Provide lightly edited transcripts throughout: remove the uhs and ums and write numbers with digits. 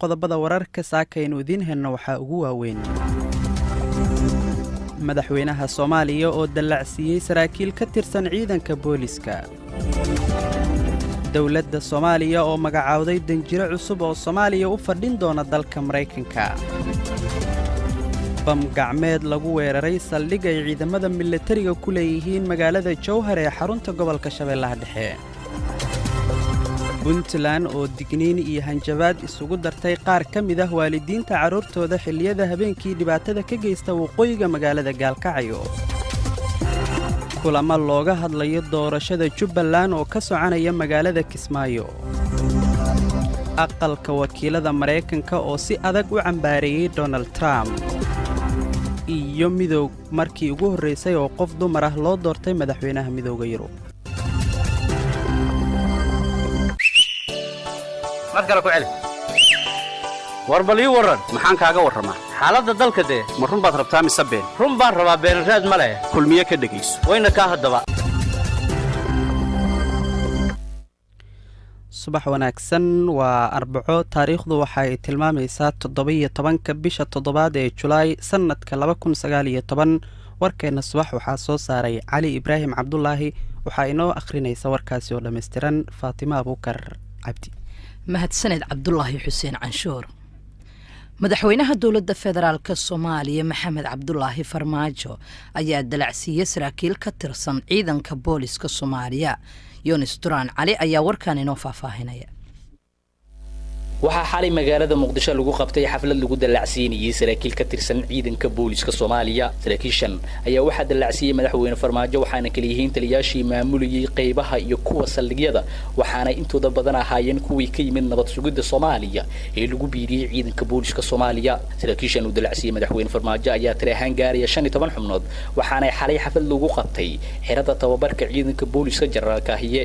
qodobada wararka saakaynu idiin helno waxaa ugu waaweyn madaxweynaha Soomaaliya oo dallacsiiyay saraakiil ka tirsan ciidanka booliska dawladda Soomaaliya oo magacaawday danjiro cusub oo Soomaaliya u fadhin doona dalka Mareykanka bam gacmeed lagu weeraray saldhig ay ciidamada militariga ku leeyihiin magaalada Jowhar ee xarunta gobolka Shabeellaha Dhexe Puntland oo digniin iyo hanjabaad isugu dartay qaar ka mid ah waalidiinta carruurtooda xilliyada habeenkii dhibaatada ka geysta waqooyiga magaalada Gaalkacyo kulamo looga hadlayo doorashada Jubbaland oo ka soconaya magaalada Kismaayo aqalka wakiilada Mareykanka oo si adag u cambaareeyay Donald Trump iyo midowg markii ugu horeysay oo qof dumar ah loo doortay madaxweynaha midowga Yurub madkala ku celi warbali waran maxaan kaaga waramaa xaaladda dalka de ma run baad rabtaa mise been run baan rabaa been raad ma leh kulmiye ka dhageyso wayna ka hadaba subax wanaagsan waa Arbaco taariikhdu waxay tilmaamaysaa 17 bisha 7 ee July sanadka 2019 warkeena subax waxaa soo saaray Cali Ibraahim Cabdullaahi waxa inoo akhrinaysa warkaasi oo dhameystiran Faatima Abukar Cabdi mahadsaned Cabdullaahi Xuseen Canshuur madaxweynaha dawladda federaalka Soomaaliya Maxamed Cabdullaahi Farmaajo ayaa dalacsiiyay saraakiil ka tirsan ciidanka booliska Soomaaliya Yunus Duraan Cali ayaa warkaan inoo faahfaahinaya waxaa xalay magaalada Muqdisho lagu qabtay xaflad lagu dalacsiinayay saraakiil ka tirsan ciidanka booliska Soomaaliya saraakiishan ayaa waxa dalacsiiyay madaxweyne Farmaajo waxaana kala yihiin taliyaashii maamulayay qaybaha iyo kuwa saldhigyada waxaana intooda badan ahaayeen kuwii ka yimid nabad sugidda Soomaaliya ee lagu biiriyay ciidanka booliska Soomaaliya saraakiishan uu dalacsiiyay madaxweyne Farmaajo ayaa tirahan gaaraya 15 xubnood waxaana xalay xaflad lagu qabtay xirada tababarka ciidanka booliska Generaalka Hiye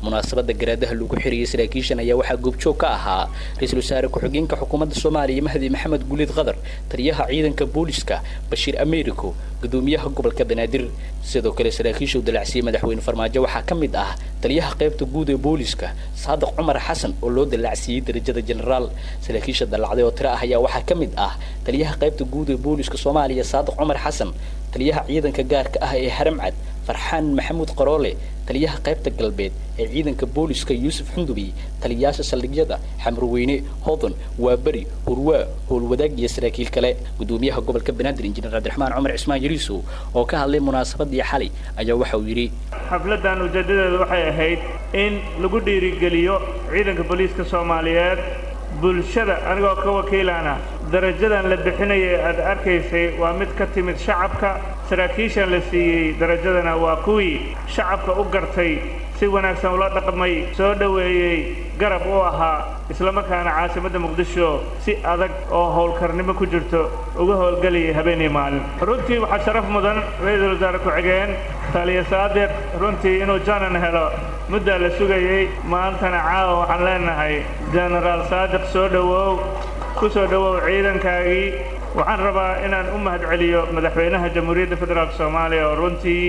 munaasabada garaadaha lagu xiriyay saraakiishan ayaa waxa goobjoog ka ahaa رئيس الوزراء كحجينك حكومة الصومالية مهدي محمد جوليد غدر تريها عيدا كبوليسكا بشير أمريكو قدوميها قبل كبنادر سيدو كلا سراكيش ودلعسي مدحوين فرماجة وحكمد تريها قيبت جود بوليسكا صادق عمر حسن ولود دلعسي درجة جنرال سراكيش دلعدي وتراها يا وحكمد تريها قيبت جود بوليسكا صومالية صادق عمر حسن تريها عيدا كجارك حرمعد فرحان محمود قرولي تليها قيبت القلبيد عيدنك بوليسكا يوسف حندبي تلياش سلقيدا حمرويني هوضن وابري هرواء هولوداق يسراكيل كلا قدوميها قبل كبنادر انجنير عبد الرحمن عمر عثمان يريسو oo ka hadlay munaasabadii xalay ayaa waxa uu yiri xafladan ujeedadeedu waxay ahayd in lagu dhiirigeliyo ciidanka booliska Soomaaliyeed bulshada anigoo ka wakiilana darajadan la bixinayay aad arkaysay waa mid ka timid shacabka saraakiishan la siiyay darajadana waa kuwii shacabka u gartay si wanaagsan ula dhaqmay soo dhaweeyay garab u ahaa isla markaana caasimadda Muqdisho si adag oo howlkarnimo ku jirto uga howlgalay habeenii maalin runtii waxa sharaf mudan ra'iisul wasaare ku xigeen taliya Saadiq runtii inuu jaanan helo muddo la sugayay maantana caawa waxaan leenahay General Saadiq soo dhawow ku soo dhawow ciidankaagii waxaan rabaa inaan u mahadceliyo madaxweynaha Jamhuuriyadda Federaalka Soomaaliya oo runtii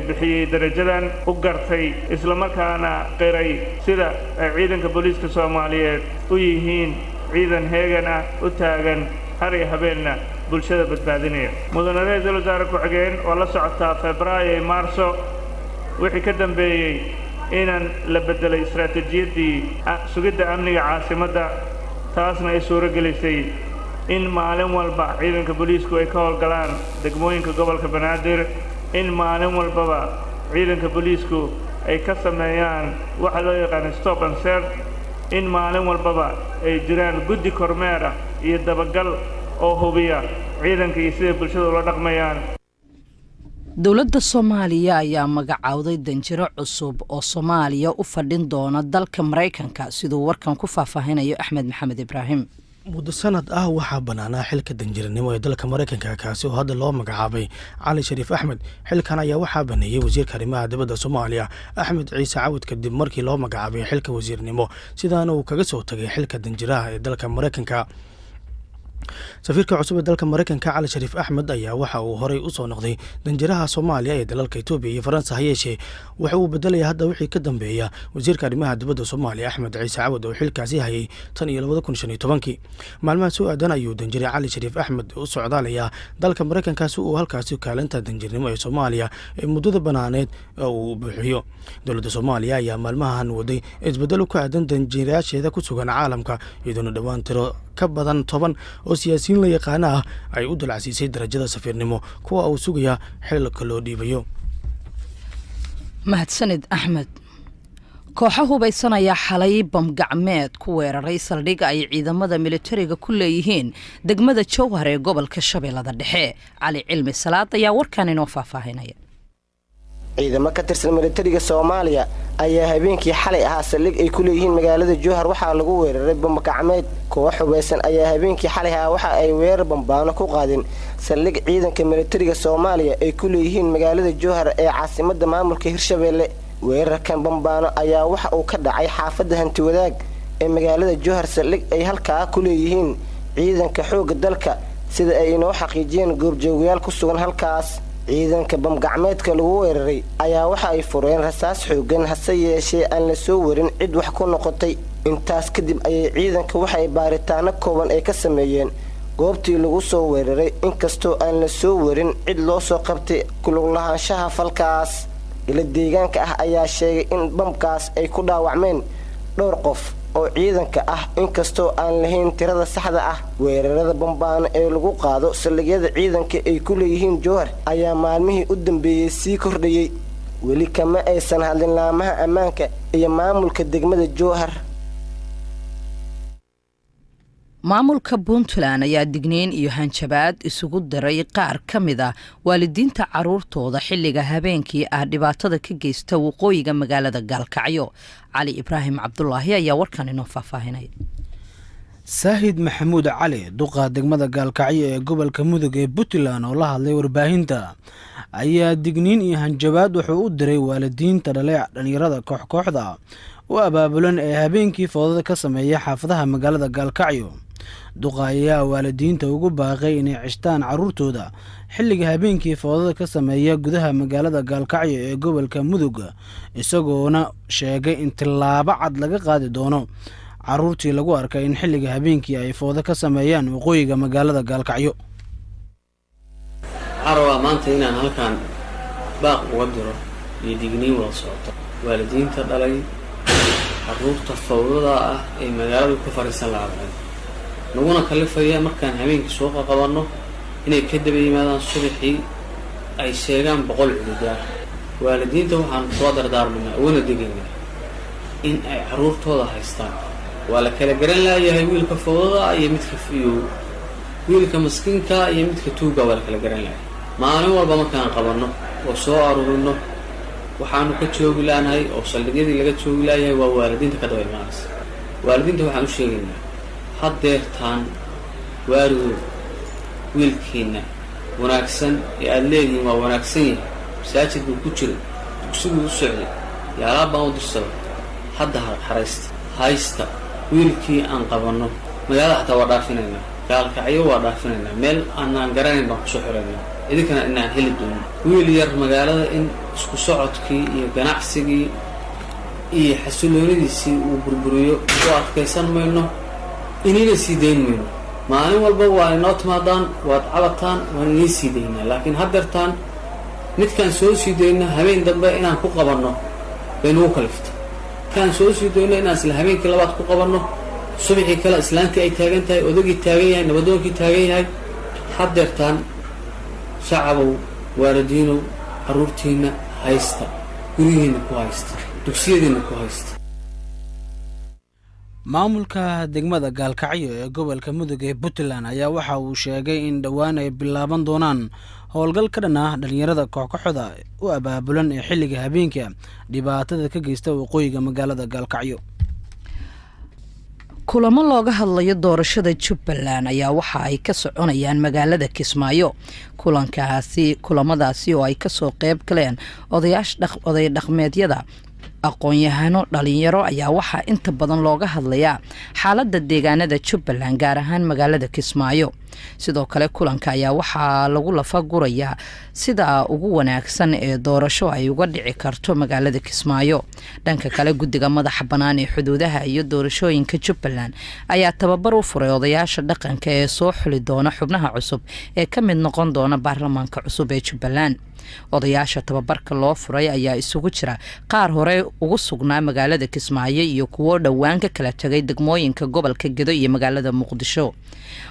bixiyay darajadan u gartay isla markaana qiray sida ciidanka booliska Soomaaliyeed u yihiin ciidan heegan ah u taagan har iyo habeenna bulshada badbaadinaya mudane ra'iisul wasaare ku xigeen oo la socota Febraayo iyo Maarso wixii ka dambeeyay inaan la bedelay istaraatiijiyadii sugidda amniga caasimadda taasna ay suuro gelisay in maalin walba ciidanka booliisku ay ka howlgalaan degmooyinka gobolka Banaadir in maalin walbaba ciidanka booliisku ay ka sameeyaan waxa loo yaqaan stop and serve in maalin walbaba ay jiraan guddi kormeer iyo dabagal oo hubiya ciidanka iyo sida bulshada ula dhaqmayaan dawladda Soomaaliya ayaa magacaawday danjiro cusub oo Soomaaliya u fadhin doona dalka Mareykanka sidoo warkan ku faahfaahinayo Axmed Maxamed Ibraahim muddo sanad ah waxaa banaanaa xilka danjiranimo ee dalka Mareykanka kaasi oo hadda loo magacaabay Cali Shariif Axmed xilkan ayaa waxaa baneeyay wasiirka arrimaha dibadda Soomaaliya Axmed Ciise Cawad kadib markii loo magacaabay xilka wasiirnimo sidaana uu kaga soo tagay xilka danjiraha ee dalka Mareykanka safiirka cusub ee dalka maraykanka cali shariif axmed ayaa waxa uu horey u soo noqday danjiraha soomaaliya ee dalalka etoobiya iyo faransa ha yeeshee waxa uu bedelaya hadda wixii ka dambeeya wasiirka arrimaha dibadda soomaaliya axmed ciise cawad oo xilkaasi hayay tan iyo 2015 maalmaha soo aadan ayuu danjire cali shariif axmed u socdaalayaa dalka maraykanka si uu halkaasi kaalinta danjirnimo ee soomaaliya ee muddada banaaneed uu buuxiyo dowladda soomaaliya ayaa maalmahan waday isbedelo ku aadan danjirayaasheeda ku sugan caalamka iyadoona dhowaan tiro ka badan 10 oo siyaasiyiin la yaqaana ah ay u dalacsiisay darajada safiirnimo kuwa uu sugaya xilka loo dhiibayo. mahadsanid axmed. kooxo hubaysan ayaa xalay bamgacmeed ku weeraray saldhig ay ciidamada militariga ku leeyihiin degmada jowhar ee gobolka shabeellada dhexe. cali cilmi salaad ayaa warkan inoo faahfaahinaya. ciidamo ka tirsan militariga Soomaaliya ayaa habeenkii xalay ahaa saldhig ay ku leeyihiin magaalada Jowhar waxaa lagu weeraray bamgacmeed. koox hubaysan ayaa habeenkii xalay ahaa waxa ay weerar bambaano ku qaadeen saldhig ciidanka militariga Soomaaliya ay ku leeyihiin magaalada Jowhar ee caasimadda maamulka Hirshabeelle. weerarkan bambaano ayaa waxa uu ka dhacay xaafadda Hanti Wadaag ee magaalada Jowhar. saldhig ay halkaa ku leeyihiin ciidanka xoogga dalka sida ay inoo xaqiijiyeen goobjoogayaal ku sugan halkaas. ciidanka bamgacmeedka lagu weeraray ayaa waxa ay fureen rasaas xoogan hase yeeshee aan la soo warin cid wax ku noqotay. intaas kadib ayay ciidanka waxa ay baaritaano kooban ay ka sameeyeen goobtii lagu soo weeraray inkastoo aan la soo warin cid loo soo qabtay ku lug lahaanshaha falkaas. ila deegaanka ah ayaa sheegay in bamkaas ay ku dhaawacmeen dhowr qof oo ciidanka ah inkastoo aan lahayn tirada saxda ah. weerarada bambaano ee lagu qaado saldhigyada ciidanka ay ku leeyihiin Jowhar ayaa maalmihii u dambeeyay sii kordhayay. weli kama aysan hadlin laamaha ammaanka iyo maamulka degmada Jowhar. maamulka Puntland ayaa digniin iyo hanjabaad isugu daray qaar ka mid ah waalidiinta caruurtooda xilliga habeenkii ah dhibaatada ka geysta waqooyiga magaalada Gaalkacyo. cali ibraahim cabdulaahi ayaa warkan inoo faahfaahinaya. saahid maxamuud cali duqa degmada Gaalkacyo ee gobolka Mudug ee Puntland oo la hadlay warbaahinta ayaa digniin iyo hanjabaad wuxuu u diray waalidiinta dhalinyarada kooxda u abaabulan ee habeenkii foodada ka sameeya xaafadaha magaalada Gaalkacyo. duqa ayaa waalidiinta ugu baaqay inay cishtaan caruurtooda xilliga habeenkii foodada ka sameeya gudaha magaalada Gaalkacyo ee gobolka Mudug isagoona sheegay in tilaabo cad laga qaadi doono caruurtii lagu arkay in xilliga habeenkii ay foodo ka sameeyaan waqooyiga magaalada Gaalkacyo. arwa maanta inaan halkan baaq uga diro iyo digniin wada socoto waalidiinta dhalay caruurta foodada ah ee magaalada ku fariisan lahaayeen naguna kalifaya markaan habeenkii soo qabanno inay ka daba yimaadaan subaxii ay sheegaan 100 culigaar. waalidiinta waxaan soo dardaarmanaa uguna digaynaa in ay caruurtooda haystaan. waa la kala garan laayahay wiilka foodada iyo midka fiyo wiilka maskiinka iyo midka tuuga waa la kala garan laayahay. maalin walba markaan qabanno oo soo aruurino waxaanu ka joogi laanahay oo saldhigyadii laga joogi laayahay waa waalidiinta ka daba imaanaysa. waalidiinta waxaan u sheegaynaa haddeertaan waalidu wiilkiina wanaagsan ee aad leedihiin waa wanaagsan yahay masaajid buu ku jiray dugsiguu u socday iyo alaab baan u dirsaday hadda haysta wiilkii aan qabanno magaalada xataa waa dhaafinaynaa. Gaalkacyo waa dhaafinaynaa. meel aanaan garanayn baan kusoo xiraynaa idinkana inaan heli doono. wiil yar magaalada in isku socodkii iyo ganacsigii iyo xasiloonidiisii uu burburiyo u adkaysan mayno inayna sii dayn mayno. maalin walba waa inoo timaadaan waad cabataan waan inay sii daynaa. laakiin haddeertaan midkaan soo sii dayno habeen dambe inaan ku qabanno baynugu kalifta. kaan soo sii dayno inaan isla habeenkii labaad ku qabanno subaxii kale islaantii ay taagan tahay odagii taagan yahay nabadoonkii taagan yahay. haddeertaan shacabow waalidiinow caruurtiina haysta guryihiina ku haysta dugsiyadiina ku haysta. maamulka degmada Gaalkacyo ee gobolka Mudug ee Puntland ayaa waxa uu sheegay in dhawaan ay bilaaban doonaan howlgal ka dhan ah dhalinyarada kooxda u abaabulan ee xilliga habeenkii dhibaatada ka geysta waqooyiga magaalada Gaalkacyo. kulamo looga hadlayo doorashada Jubbaland ayaa waxa ay ka soconayaan magaalada Kismaayo. kulamadaasi oo ay ka soo qayb galeen oday dhaqmeedyada aqoon-yahano dhalinyaro ayaa waxaa inta badan looga hadlayaa xaaladda deegaanada Jubbaland gaar ahaan magaalada Kismaayo. sidoo kale kulanka ayaa waxaa lagu lafagurayaa sida ugu wanaagsan ee doorasho ay uga dhici karto magaalada Kismaayo. dhanka kale guddiga madaxa bannaan ee xuduudaha iyo doorashooyinka Jubbaland ayaa tababar u furay odayaasha dhaqanka ee soo xuli doona xubnaha cusub ee ka mid noqon doona baarlamaanka cusub ee Jubbaland. odayaasha tababarka loo furay ayaa isugu jira qaar hore ugu sugnaa magaalada Kismaayo iyo kuwo dhowaan ka kala tagay degmooyinka gobolka Gedo iyo magaalada Muqdisho.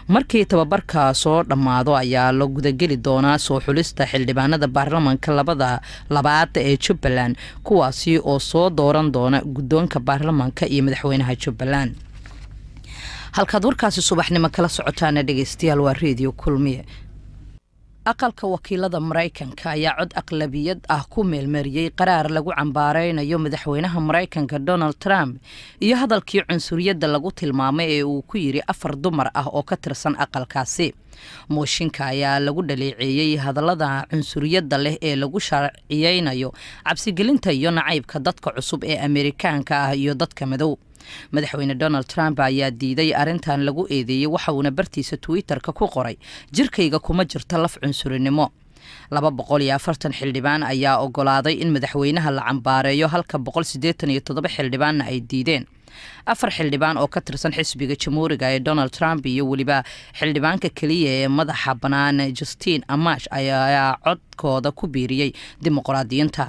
markii tababarka soo dhamaado ayaa la gudageli doonaa soo xulista xildhibaanada baarlamaanka labaad ee Jubbaland kuwaasi oo soo dooran doona guddoonka baarlamaanka iyo madaxweynaha Jubbaland. halkaad warkaasi subaxnimo kala socotaana dhageystayaal waa Radio Kulmiye. aqalka wakiilada Mareykanka ayaa cod aqlabiyad ah ku meelmariyay qaraar lagu cambaareynayo madaxweynaha Mareykanka Donald Trump iyo hadalkii cunsuriyadda lagu tilmaamay ee uu ku yiri 4 dumar ah oo ka tirsan aqalkaasi. mooshinka ayaa lagu dhaleeceeyay hadallada cunsuriyadda leh ee lagu sharciyeynayo cabsigelinta iyo nacaybka dadka cusub ee Ameerikaanka ah iyo dadka madow. madaxweyne Donald Trump ayaa diiday arintan lagu eedeeyay waxa uu bartiisa Twitter-ka ku qoray jirkayga kuma jirto laf cunsurinimo. 240 xildhibaan ayaa ogolaaday in madaxweynaha la cambaareeyo halka 187 xildhibaanna ay diideen. 4 xildhibaan oo ka tirsan xisbiga Jamhuuriga ee Donald Trump iyo waliba xildhibaanka kaliya ee madaxa bannaan Justin Amash ayaa codkooda ku biiriyay dimuqraadiyiinta.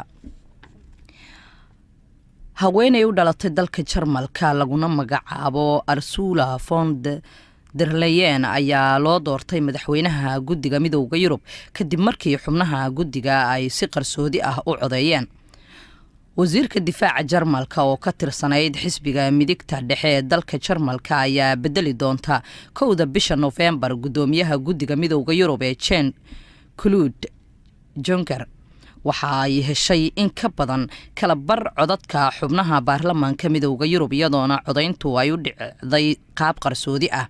haweeney u dhalatay dalka Jarmalka laguna magacaabo Ursula von der Leyen ayaa loo doortay madaxweynaha guddiga midowga Yurub kadib markii xubnaha guddiga ay si qarsoodi ah u codeeyeen. wasiirka difaaca Jarmalka oo ka tirsanayd xisbiga midigta dhexe ee dalka Jarmalka ayaa bedeli doonta 1 bisha November gudoomiyaha guddiga midowga Yurub ee Jean-Claude Juncker. waxa ay heshay in ka badan kala bar codadka xubnaha baarlamaanka midowga Yurub iyadoona codayntu ay u dhicday qaab qarsoodi ah.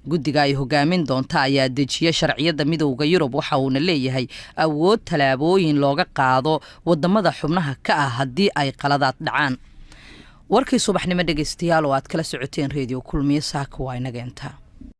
guddiga ay hogaamin doonta ayaa dejiyay sharciyada midowga Yurub waxa uu leeyahay awood talaabooyin looga qaado wadamada xubnaha ka ah haddii ay qaladaad dhacaan. warkii subaxnimo dhageystayaal oo aad kala socoteen Radio Kulmiye saaka waa inageenta.